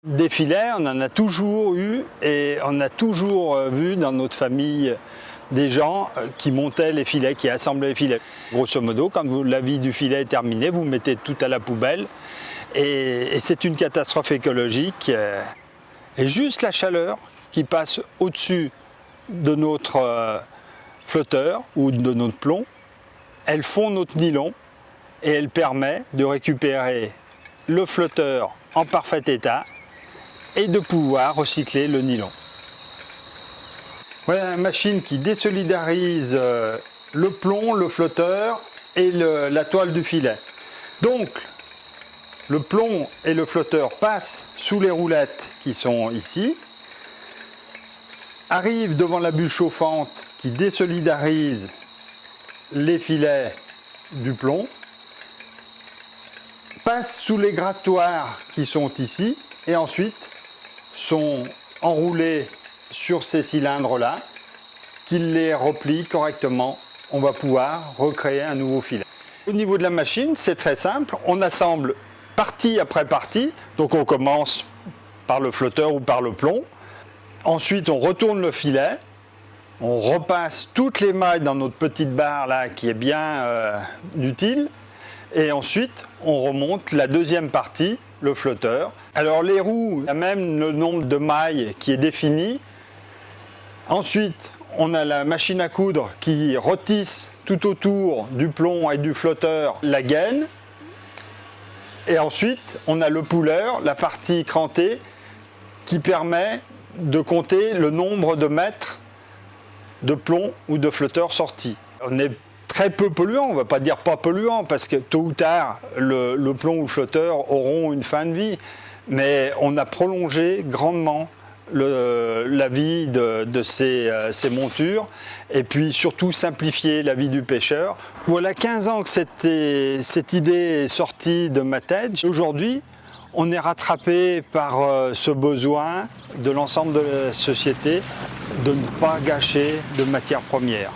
Des filets, on en a toujours eu et on a toujours vu dans notre famille des gens qui montaient les filets, qui assemblaient les filets. Grosso modo, quand la vie du filet est terminée, vous mettez tout à la poubelle et c'est une catastrophe écologique. Et juste la chaleur qui passe au-dessus de notre flotteur ou de notre plomb, elle fond notre nylon et elle permet de récupérer le flotteur en parfait état et de pouvoir recycler le nylon. Voilà une machine qui désolidarise le plomb, le flotteur et la toile du filet. Donc, le plomb et le flotteur passent sous les roulettes qui sont ici, arrivent devant la bûche chauffante qui désolidarise les filets du plomb, passent sous les grattoirs qui sont ici et ensuite sont enroulés sur ces cylindres-là, qui les replient correctement. On va pouvoir recréer un nouveau filet. Au niveau de la machine, c'est très simple. On assemble partie après partie. Donc on commence par le flotteur ou par le plomb. Ensuite, on retourne le filet. On repasse toutes les mailles dans notre petite barre là, qui est bien utile. Et ensuite, on remonte la deuxième partie, le flotteur. Alors les roues, il y a même le nombre de mailles qui est défini. Ensuite, on a la machine à coudre qui retisse tout autour du plomb et du flotteur la gaine. Et ensuite, on a le pouleur, la partie crantée, qui permet de compter le nombre de mètres de plomb ou de flotteur sortis. On est très peu polluant, on ne va pas dire pas polluant, parce que tôt ou tard, le plomb ou le flotteur auront une fin de vie. Mais on a prolongé grandement la vie de ces montures et puis surtout simplifier la vie du pêcheur. Voilà 15 ans que cette idée est sortie de ma tête. Aujourd'hui, on est rattrapé par ce besoin de l'ensemble de la société de ne pas gâcher de matières premières.